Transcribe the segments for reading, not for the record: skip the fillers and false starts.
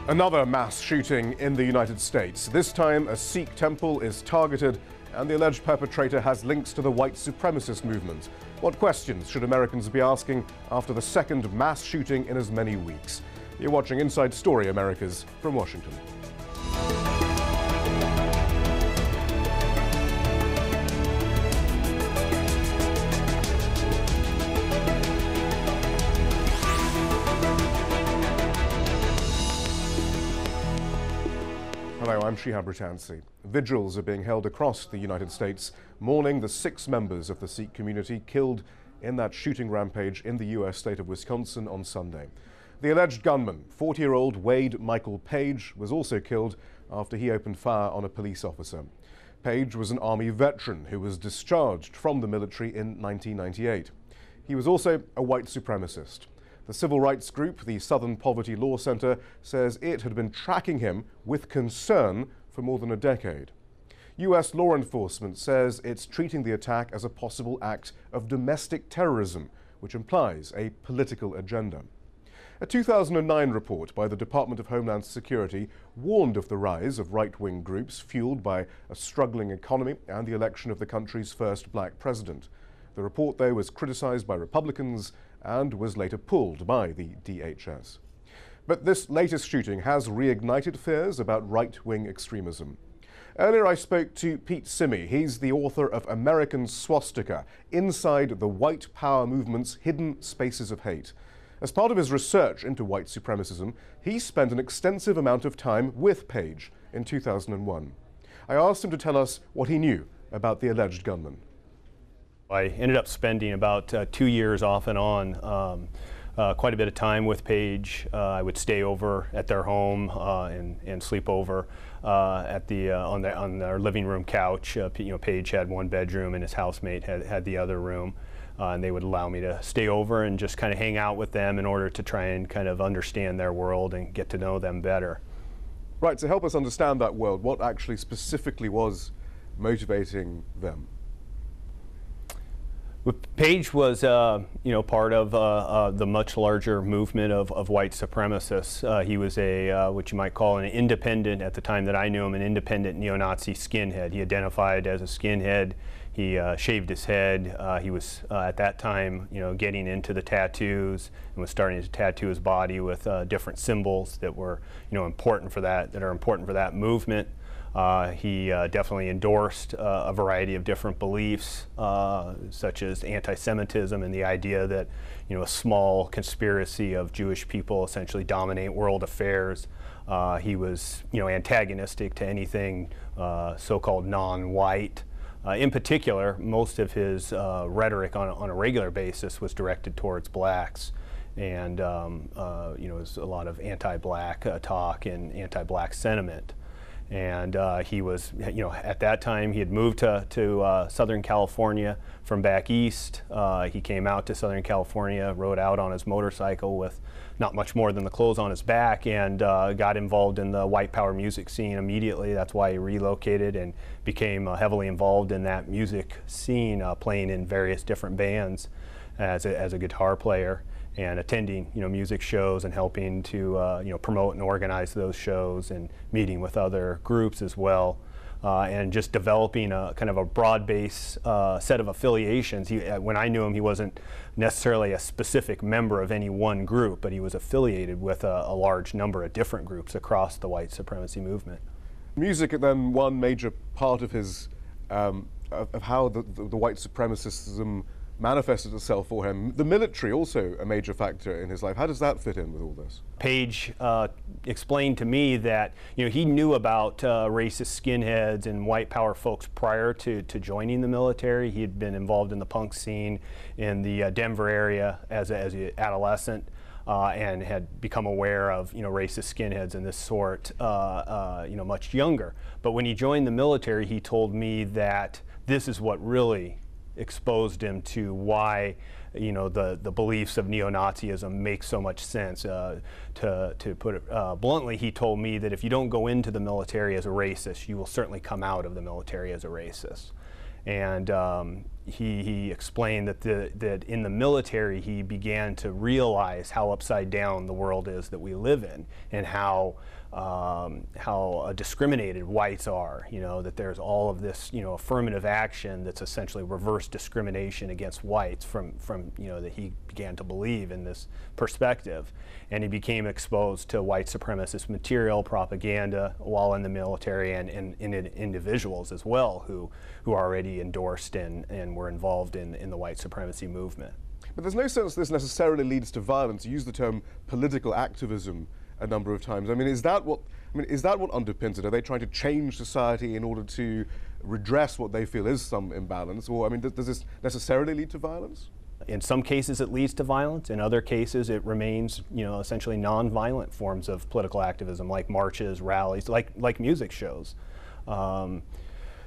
Another mass shooting in the United States. This time, a Sikh temple is targeted, and the alleged perpetrator has links to the white supremacist movement. What questions should Americans be asking after the second mass shooting in as many weeks? You're watching Inside Story Americas from Washington. Hello, I'm Shihab Ritansi. Vigils are being held across the United States, mourning the 6 members of the Sikh community killed in that shooting rampage in the U.S. state of Wisconsin on Sunday. The alleged gunman, 40-year-old Wade Michael Page, was also killed after he opened fire on a police officer. Page was an Army veteran who was discharged from the military in 1998. He was also a white supremacist. The civil rights group, the Southern Poverty Law Center, says it had been tracking him with concern for more than a decade. U.S. law enforcement says it's treating the attack as a possible act of domestic terrorism, which implies a political agenda. A 2009 report by the Department of Homeland Security warned of the rise of right-wing groups fueled by a struggling economy and the election of the country's first black president. The report, though, was criticized by Republicans and was later pulled by the DHS. But this latest shooting has reignited fears about right-wing extremism. Earlier I spoke to Pete Simi. He's the author of American Swastika, Inside the White Power Movement's Hidden Spaces of Hate. As part of his research into white supremacism, he spent an extensive amount of time with Page in 2001. I asked him to tell us what he knew about the alleged gunman. I ended up spending about 2 years off and on, quite a bit of time with Page. I would stay over at their home and sleep over at on their living room couch. Page had one bedroom and his housemate had the other room. And they would allow me to stay over and just kind of hang out with them in order to try and kind of understand their world and get to know them better. Right, to help us understand that world, what actually specifically was motivating them? Page was, part of the much larger movement of white supremacists. He was what you might call an independent, at the time that I knew him, an independent neo-Nazi skinhead. He identified as a skinhead. He shaved his head. He was, at that time, getting into the tattoos and was starting to tattoo his body with different symbols that were, important for that movement. He definitely endorsed a variety of different beliefs, such as anti-Semitism and the idea that, a small conspiracy of Jewish people essentially dominate world affairs. He was, antagonistic to anything so-called non-white. In particular, most of his rhetoric on a regular basis was directed towards blacks. And, it was a lot of anti-black talk and anti-black sentiment. And he was, at that time, he had moved to Southern California from back east. He came out to Southern California, rode out on his motorcycle with not much more than the clothes on his back, and got involved in the white power music scene immediately. That's why he relocated and became heavily involved in that music scene, playing in various different bands as a guitar player, and attending, music shows and helping to, promote and organize those shows and meeting with other groups as well, and just developing a kind of a broad-based set of affiliations. When I knew him, he wasn't necessarily a specific member of any one group, but he was affiliated with a large number of different groups across the white supremacy movement. Music, then, one major part of his, of how the white supremacism manifested itself for him. The military also a major factor in his life. How does that fit in with all this? Page explained to me that he knew about racist skinheads and white power folks prior to joining the military. He had been involved in the punk scene in the Denver area as an adolescent. And had become aware of racist skinheads and this sort much younger. But when he joined the military, he told me that this is what really exposed him to why the beliefs of neo-Nazism make so much sense. To put it bluntly, he told me that if you don't go into the military as a racist, you will certainly come out of the military as a racist. And he explained that in the military he began to realize how upside down the world is that we live in, and how discriminated whites are. That there's all of this affirmative action that's essentially reverse discrimination against whites from that he began to believe in this perspective, and he became exposed to white supremacist material, propaganda while in the military, and individuals as well who already endorsed and were involved in the white supremacy movement. But there's no sense this necessarily leads to violence. You use the term political activism a number of times. Is that what underpins it? Are they trying to change society in order to redress what they feel is some imbalance? Or does this necessarily lead to violence? In some cases it leads to violence. In other cases it remains, essentially non-violent forms of political activism, like marches, rallies, like music shows.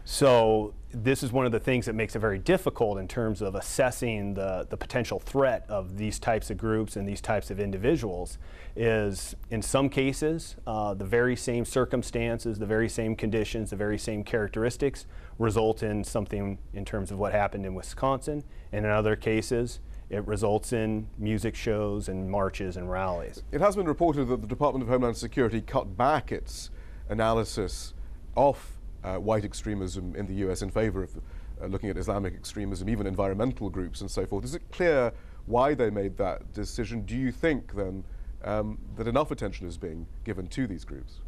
So this is one of the things that makes it very difficult in terms of assessing the potential threat of these types of groups and these types of individuals. Is in some cases the very same circumstances, the very same conditions, the very same characteristics result in something in terms of what happened in Wisconsin, and in other cases it results in music shows and marches and rallies. It has been reported that the Department of Homeland Security cut back its analysis of white extremism in the US in favor of looking at Islamic extremism, even environmental groups and so forth. Is it clear why they made that decision? Do you think then that enough attention is being given to these groups?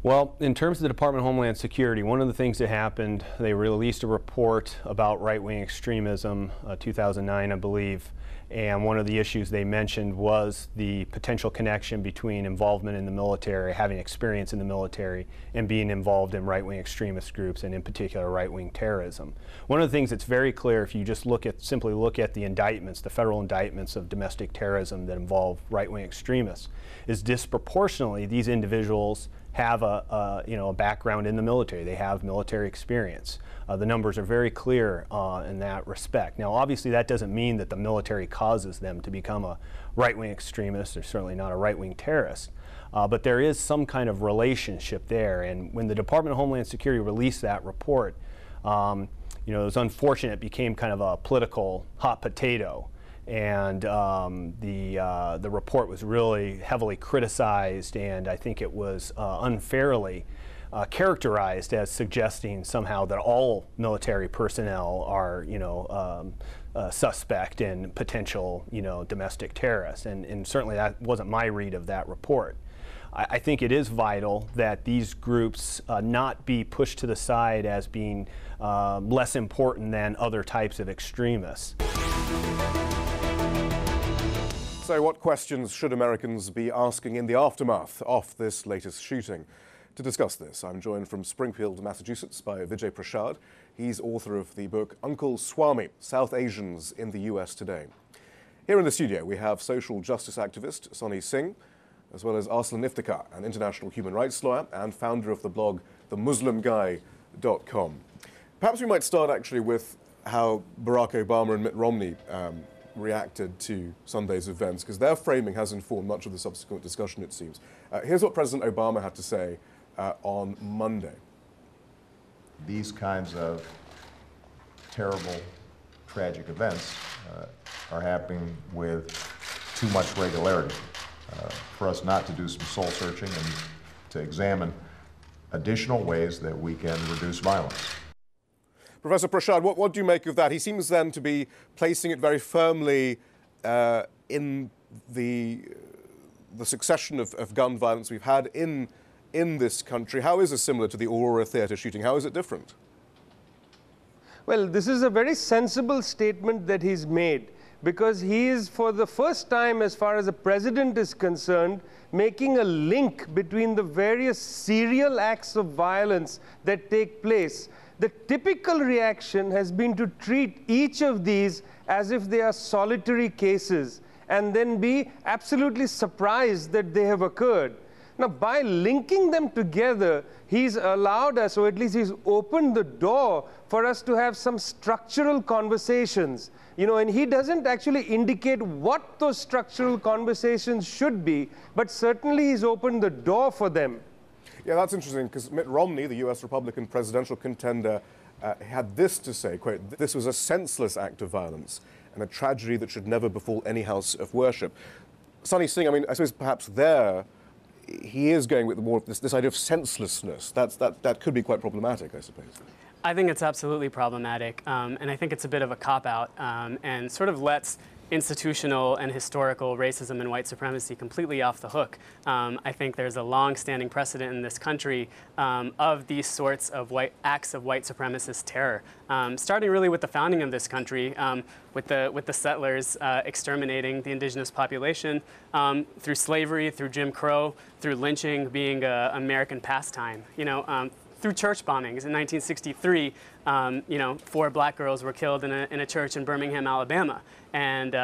Well, in terms of the Department of Homeland Security, one of the things that happened, they released a report about right-wing extremism, 2009, I believe, and one of the issues they mentioned was the potential connection between involvement in the military, having experience in the military, and being involved in right-wing extremist groups, and in particular right-wing terrorism. One of the things that's very clear, if you just simply look at the indictments, the federal indictments of domestic terrorism that involve right-wing extremists, is disproportionately these individuals have a background in the military. They have military experience. The numbers are very clear in that respect. Now, obviously, that doesn't mean that the military causes them to become a right-wing extremist, or certainly not a right-wing terrorist. But there is some kind of relationship there. And when the Department of Homeland Security released that report, it was unfortunate. It became kind of a political hot potato. And the report was really heavily criticized, and I think it was unfairly characterized as suggesting somehow that all military personnel are, suspect in potential, domestic terrorists. And certainly that wasn't my read of that report. I think it is vital that these groups not be pushed to the side as being less important than other types of extremists. So what questions should Americans be asking in the aftermath of this latest shooting? To discuss this, I'm joined from Springfield, Massachusetts by Vijay Prashad. He's author of the book Uncle Swami, South Asians in the US Today. Here in the studio we have social justice activist Sonny Singh, as well as Arsalan Iftikhar, an international human rights lawyer and founder of the blog themuslimguy.com. Perhaps we might start actually with how Barack Obama and Mitt Romney reacted to Sunday's events, because their framing has informed much of the subsequent discussion, it seems. Here's what President Obama had to say on Monday. These kinds of terrible, tragic events are happening with too much regularity for us not to do some soul searching and to examine additional ways that we can reduce violence. Professor Prashad, what do you make of that? He seems then to be placing it very firmly in the succession of gun violence we've had in this country. How is this similar to the Aurora Theatre shooting? How is it different? Well, this is a very sensible statement that he's made, because he is, for the first time, as far as the president is concerned, making a link between the various serial acts of violence that take place. The typical reaction has been to treat each of these as if they are solitary cases and then be absolutely surprised that they have occurred. Now, by linking them together, he's allowed us, or at least he's opened the door for us to have some structural conversations. And he doesn't actually indicate what those structural conversations should be, but certainly he's opened the door for them. Yeah, that's interesting, because Mitt Romney, the US Republican presidential contender, had this to say, quote, "This was a senseless act of violence and a tragedy that should never befall any house of worship." Sonny Singh, I mean, I suppose perhaps there he is going with more of this idea of senselessness. That could be quite problematic, I suppose. I think it's absolutely problematic, and I think it's a bit of a cop-out, and sort of lets institutional and historical racism and white supremacy completely off the hook. I think there's a long-standing precedent in this country of these sorts of acts of white supremacist terror, starting really with the founding of this country, with the settlers exterminating the indigenous population through slavery, through Jim Crow, through lynching being an American pastime. Through church bombings in 1963, 4 black girls were killed in a church in Birmingham, Alabama. And,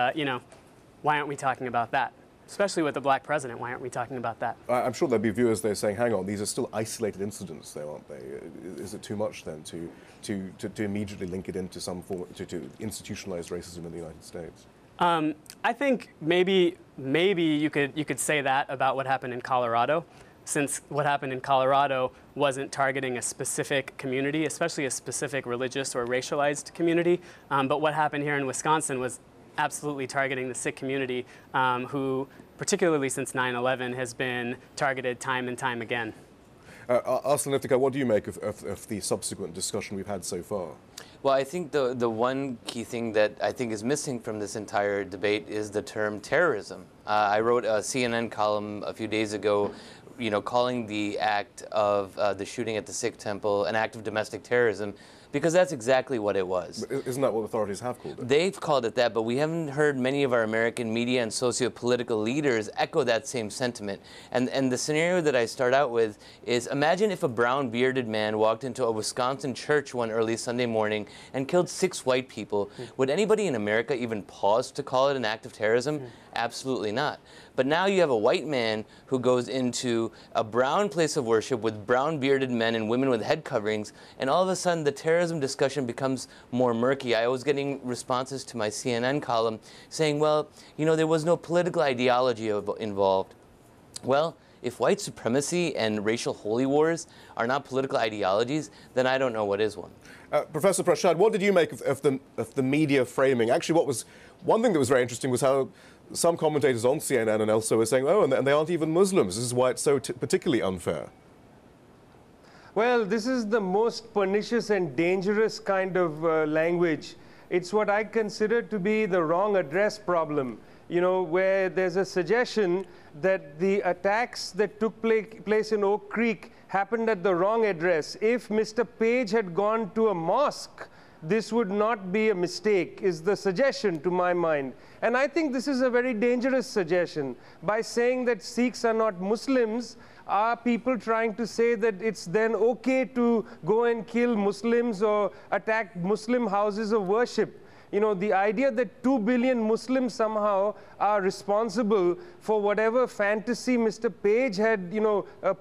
why aren't we talking about that? Especially with a black president, why aren't we talking about that? I'm sure there'll be viewers there saying, hang on, these are still isolated incidents, though, aren't they? Is it too much, then, to immediately link it into some form, to institutionalize racism in the United States? I think maybe you could say that about what happened in Colorado, since what happened in Colorado wasn't targeting a specific community, especially a specific religious or racialized community. But what happened here in Wisconsin was absolutely targeting the Sikh community, who, particularly since 9/11, has been targeted time and time again. Arsalan Iftikhar, what do you make of the subsequent discussion we've had so far? Well, I think the one key thing that I think is missing from this entire debate is the term terrorism. I wrote a CNN column a few days ago, calling the act of the shooting at the Sikh temple an act of domestic terrorism, because that's exactly what it was. But isn't that what authorities have called it? They've called it that, but we haven't heard many of our American media and socio-political leaders echo that same sentiment. And the scenario that I start out with is, imagine if a brown bearded man walked into a Wisconsin church one early Sunday morning and killed 6 white people. Would anybody in America even pause to call it an act of terrorism? Absolutely not. But now you have a white man who goes into a brown place of worship with brown bearded men and women with head coverings, and all of a sudden the terrorism discussion becomes more murky. I was getting responses to my CNN column saying, well, there was no political ideology involved. Well, if white supremacy and racial holy wars are not political ideologies, then I don't know what is one. Professor Prashad, what did you make of the media framing? Actually, one thing that was very interesting was how some commentators on CNN and elsewhere were saying, oh, and they aren't even Muslims. This is why it's so particularly unfair. Well, this is the most pernicious and dangerous kind of language. It's what I consider to be the wrong address problem, where there's a suggestion that the attacks that took place in Oak Creek happened at the wrong address. If Mr. Page had gone to a mosque, this would not be a mistake, is the suggestion to my mind. And I think this is a very dangerous suggestion. By saying that Sikhs are not Muslims, are people trying to say that it's then okay to go and kill Muslims or attack Muslim houses of worship? The idea that 2 billion Muslims somehow are responsible for whatever fantasy Mr. Page had,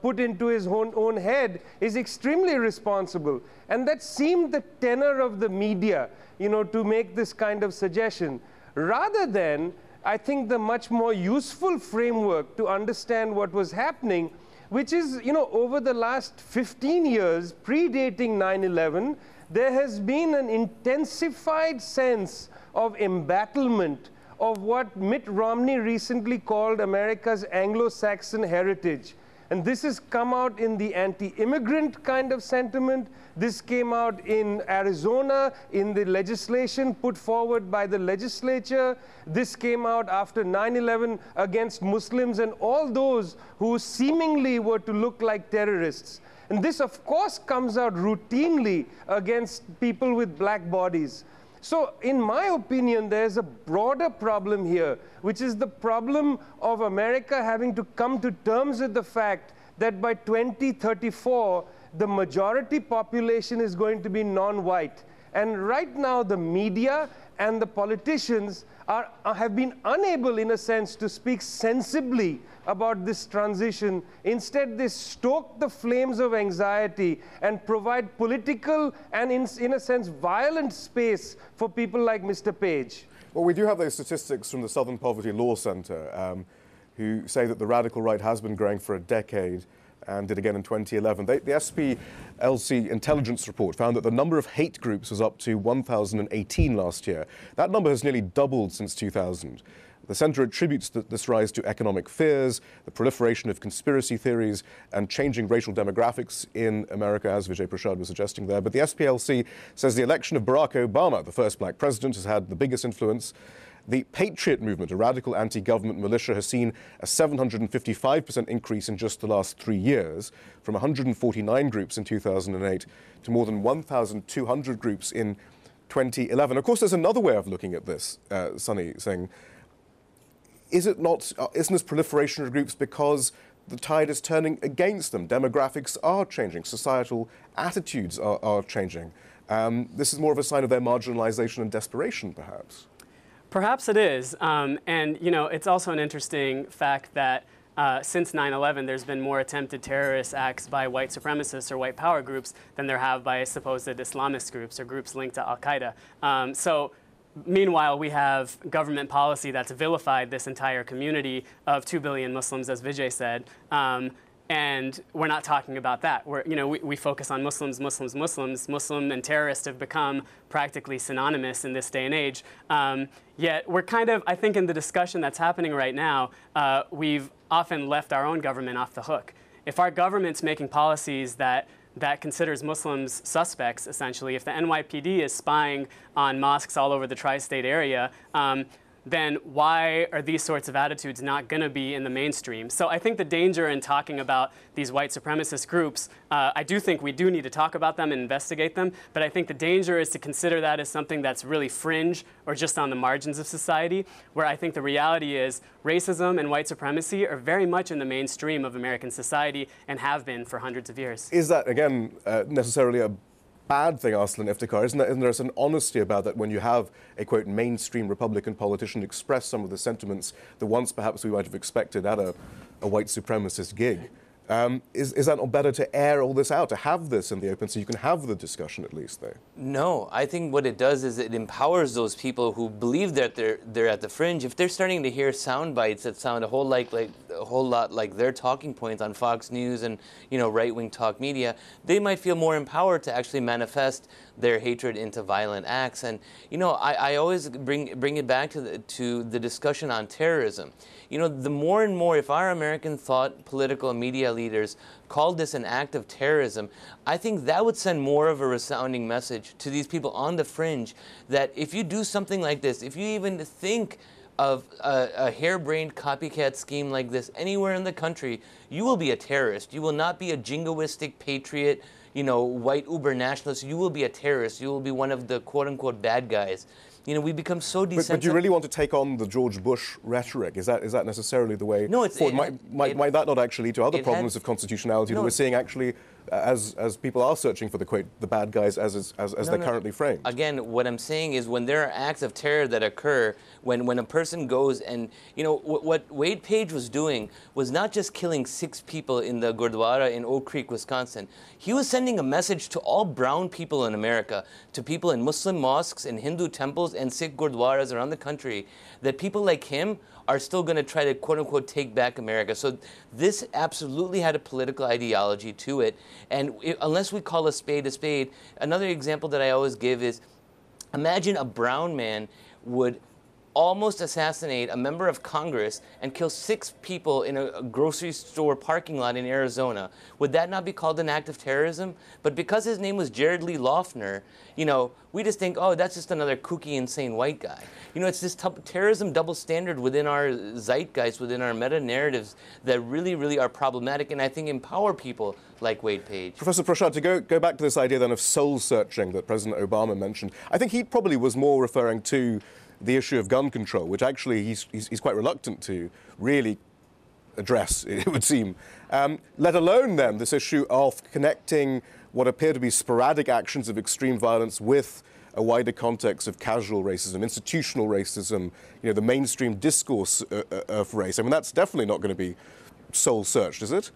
put into his own head is extremely irresponsible. And that seemed the tenor of the media, to make this kind of suggestion. Rather than, I think, the much more useful framework to understand what was happening, which is, over the last 15 years, predating 9/11, there has been an intensified sense of embattlement of what Mitt Romney recently called America's Anglo-Saxon heritage. And this has come out in the anti-immigrant kind of sentiment. This came out in Arizona in the legislation put forward by the legislature. This came out after 9/11 against Muslims and all those who seemingly were to look like terrorists. And this, of course, comes out routinely against people with black bodies. So, in my opinion, there's a broader problem here, which is the problem of America having to come to terms with the fact that by 2034, the majority population is going to be non-white. And right now, the media and the politicians have been unable, in a sense, to speak sensibly about this transition. Instead, they stoke the flames of anxiety and provide political and, in a sense, violent space for people like Mr. Page. Well, we do have those statistics from the Southern Poverty Law Center who say that the radical right has been growing for a decade. and did again in 2011. The SPLC intelligence report found that the number of hate groups was up to 1,018 last year. That number has nearly doubled since 2000. The centre attributes this rise to economic fears, the proliferation of conspiracy theories, and changing racial demographics in America, as Vijay Prashad was suggesting there. But the SPLC says the election of Barack Obama, the first black president, has had the biggest influence. The Patriot movement, a radical anti-government militia, has seen a 755% increase in just the last 3 years, from 149 groups in 2008 to more than 1,200 groups in 2011. Of course, there's another way of looking at this, Sonny Singh. Isn't this proliferation of groups because the tide is turning against them? Demographics are changing. Societal attitudes are changing. This is more of a sign of their marginalization and desperation, perhaps. Perhaps it is. And, you know, it's also an interesting fact that since 9/11, there's been more attempted terrorist acts by white supremacists or white power groups than there have by supposed Islamist groups or groups linked to Al-Qaeda. Meanwhile, we have government policy that's vilified this entire community of 2 billion Muslims, as Vijay said, and we're not talking about that. We focus on Muslims. Muslim and terrorist have become practically synonymous in this day and age. Yet we're kind of, I think in the discussion that's happening right now, we've often left our own government off the hook. If our government's making policies that considers Muslims suspects, essentially, if the NYPD is spying on mosques all over the tri-state area, then why are these sorts of attitudes not going to be in the mainstream? So I think the danger in talking about these white supremacist groups, I do think we do need to talk about them and investigate them, but I think the danger is to consider that as something that's really fringe or just on the margins of society, where I think the reality is racism and white supremacy are very much in the mainstream of American society and have been for hundreds of years. Is that, again, necessarily a bad thing, Arsalan Iftikhar? Isn't there an honesty about that when you have a, quote, mainstream Republican politician express some of the sentiments that once perhaps we might have expected at a white supremacist gig? Is that not better to air all this out, to have this in the open so you can have the discussion at least, though? No, I think what it does is it empowers those people who believe that they're at the fringe. If they're starting to hear sound bites that sound a whole lot like their talking points on Fox News and right-wing talk media, they might feel more empowered to actually manifest their hatred into violent acts. And I always bring it back to the discussion on terrorism. The more and more, if our American thought, political, and media leaders called this an act of terrorism, I think that would send more of a resounding message to these people on the fringe that if you do something like this, if you even think of a harebrained copycat scheme like this anywhere in the country, you will be a terrorist. You will not be a jingoistic patriot, white uber nationalist. You will be a terrorist. You will be one of the quote-unquote bad guys. We become so desensitized. But do you really want to take on the George Bush rhetoric? Is that necessarily the way forward? Might that not actually lead to other problems of constitutionality that we're seeing actually as people are searching for the bad guys as they're currently framed? Again, what I'm saying is when there are acts of terror that occur, when a person goes and, what Wade Page was doing was not just killing 6 people in the Gurdwara in Oak Creek, Wisconsin. He was sending a message to all brown people in America, to people in Muslim mosques and Hindu temples and Sikh Gurdwaras around the country, that people like him are still going to try to, quote-unquote, take back America. So this absolutely had a political ideology to it. And unless we call a spade, another example that I always give is, imagine a brown man would almost assassinate a member of Congress and kill 6 people in a grocery store parking lot in Arizona. Would that not be called an act of terrorism? But because his name was Jared Lee Loughner, we just think, oh, that's just another kooky, insane white guy. It's this terrorism double standard within our zeitgeist, within our meta-narratives that really, really are problematic and I think empower people like Wade Page. Professor Prashad, to go back to this idea then of soul-searching that President Obama mentioned, I think he probably was more referring to the issue of gun control, which actually he's quite reluctant to really address, it would seem, let alone then this issue of connecting what appear to be sporadic actions of extreme violence with a wider context of casual racism, institutional racism, the mainstream discourse of race. I mean, that's definitely not going to be soul-searched, is it?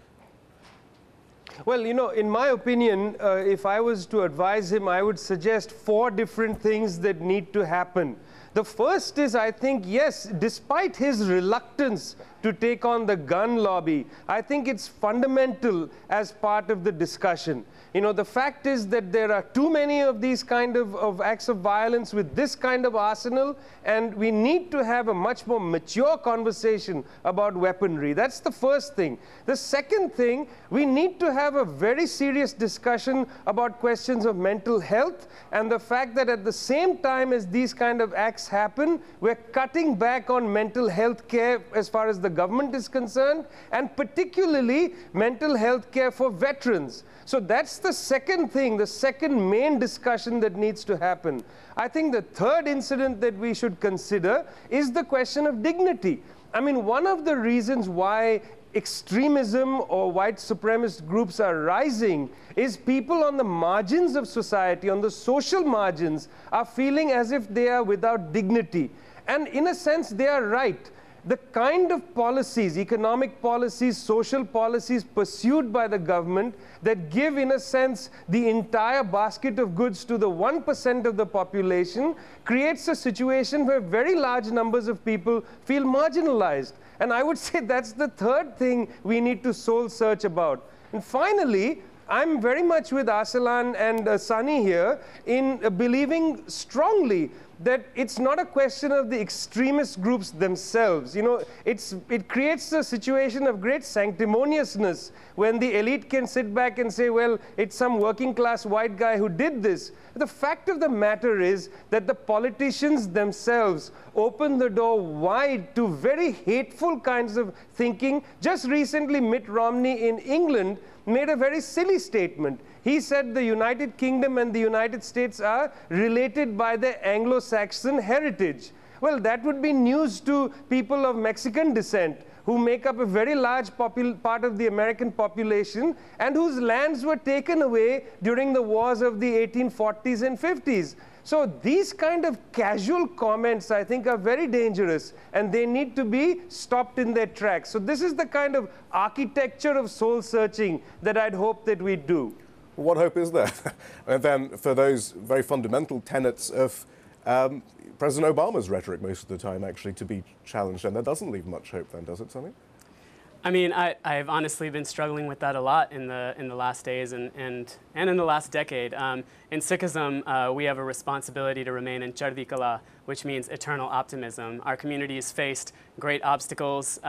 Well, in my opinion, if I was to advise him, I would suggest 4 different things that need to happen. The first is, I think, yes, despite his reluctance to take on the gun lobby. I think it's fundamental as part of the discussion. You know, the fact is that there are too many of these kind of acts of violence with this kind of arsenal, and we need to have a much more mature conversation about weaponry. That's the first thing. The second thing, we need to have a very serious discussion about questions of mental health and the fact that at the same time as these kind of acts happen, we're cutting back on mental health care as far as the government is concerned, and particularly mental health care for veterans. So that's the second thing, the second main discussion that needs to happen. I think the third incident that we should consider is the question of dignity. I mean, one of the reasons why extremism or white supremacist groups are rising is people on the margins of society, on the social margins, are feeling as if they are without dignity. And in a sense, they are right. The kind of policies, economic policies, social policies pursued by the government that give, in a sense, the entire basket of goods to the 1% of the population creates a situation where very large numbers of people feel marginalized. And I would say that's the third thing we need to soul search about. And finally, I'm very much with Arsalan and Sonny here in believing strongly that it's not a question of the extremist groups themselves. You know, it creates a situation of great sanctimoniousness when the elite can sit back and say, well, it's some working class white guy who did this. The fact of the matter is that the politicians themselves open the door wide to very hateful kinds of thinking. Just recently, Mitt Romney in England made a very silly statement. He said the United Kingdom and the United States are related by their Anglo-Saxon heritage. Well, that would be news to people of Mexican descent who make up a very large part of the American population and whose lands were taken away during the wars of the 1840s and 50s. So these kind of casual comments, I think, are very dangerous, and they need to be stopped in their tracks. So this is the kind of architecture of soul searching that I'd hope that we do. What hope is there? And then for those very fundamental tenets of President Obama's rhetoric most of the time actually to be challenged, and that doesn't leave much hope then, does it, Sonny? I mean, I've honestly been struggling with that a lot in the last days and in the last decade. In Sikhism, we have a responsibility to remain in Chardi Kala, which means eternal optimism. Our community has faced great obstacles,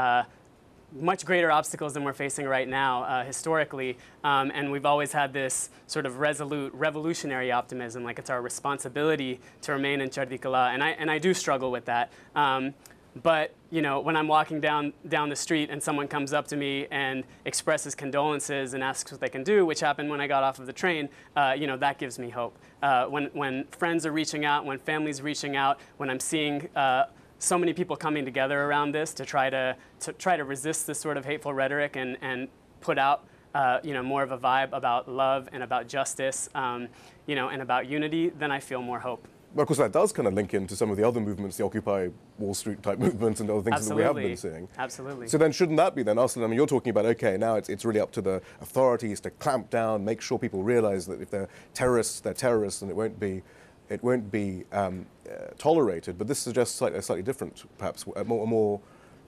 much greater obstacles than we're facing right now historically, and we've always had this sort of resolute revolutionary optimism, like it's our responsibility to remain in Chardi Kala, and I do struggle with that. But you know, when I'm walking down the street and someone comes up to me and expresses condolences and asks what they can do, which happened when I got off of the train, you know, that gives me hope. When friends are reaching out, when families are reaching out, when I'm seeing so many people coming together around this to try to resist this sort of hateful rhetoric and put out you know, more of a vibe about love and about justice, you know, and about unity, then I feel more hope. Well, of course, that does kind of link into some of the other movements, the Occupy Wall Street type movements and other things Absolutely. that we have been seeing. Absolutely. So then shouldn't that be then, Arsalan, I mean, you're talking about, okay, now it's really up to the authorities to clamp down, make sure people realize that if they're terrorists, and it won't be tolerated. But this suggests a slightly different, perhaps, a more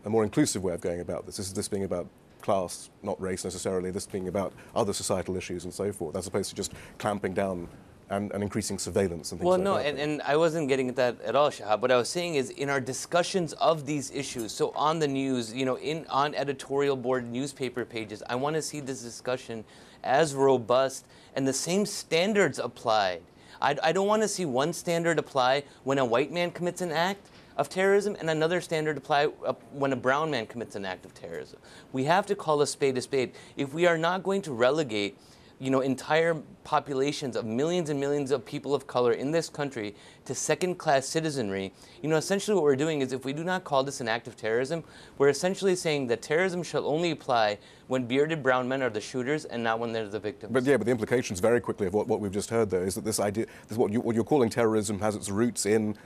inclusive way of going about this. This being about class, not race necessarily, this being about other societal issues and so forth, as opposed to just clamping down and increasing surveillance and things like that. Well, no, and I wasn't getting at that at all, Shahab. What I was saying is in our discussions of these issues, so on the news, you know, on editorial board newspaper pages, I want to see this discussion as robust and the same standards applied. I don't want to see one standard apply when a white man commits an act of terrorism and another standard apply when a brown man commits an act of terrorism. We have to call a spade a spade. If we are not going to relegate, you know, entire populations of millions and millions of people of color in this country to second-class citizenry, you know, essentially what we're doing is if we do not call this an act of terrorism, we're essentially saying that terrorism shall only apply when bearded brown men are the shooters and not when they're the victims. But yeah, but the implications very quickly of what we've just heard there is that this idea, what you're calling terrorism has its roots in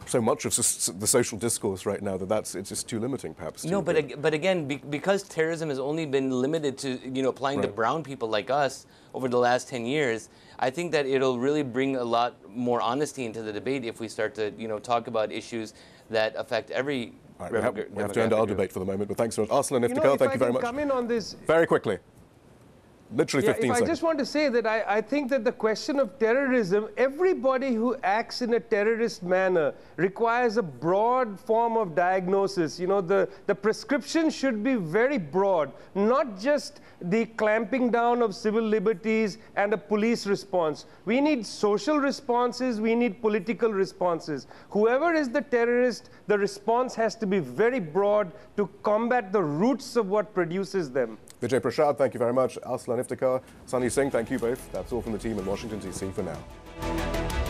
so much of the social discourse right now that it's just too limiting, perhaps. No, but again, because terrorism has only been limited to, you know, applying to brown people like us over the last 10 years, I think that it'll really bring a lot more honesty into the debate if we start to, you know, talk about issues that affect every. All right, we have to end our debate for the moment, but thanks so much. Arsalan Iftikhar, thank you very much. Come in on this very quickly. Literally 15 seconds. I just want to say that I think that the question of terrorism, everybody who acts in a terrorist manner requires a broad form of diagnosis. You know, the prescription should be very broad, not just the clamping down of civil liberties and a police response. We need social responses, we need political responses. Whoever is the terrorist, the response has to be very broad to combat the roots of what produces them. Vijay Prashad, thank you very much. Arsalan Iftikhar, Sonny Singh, thank you both. That's all from the team in Washington, D.C. for now.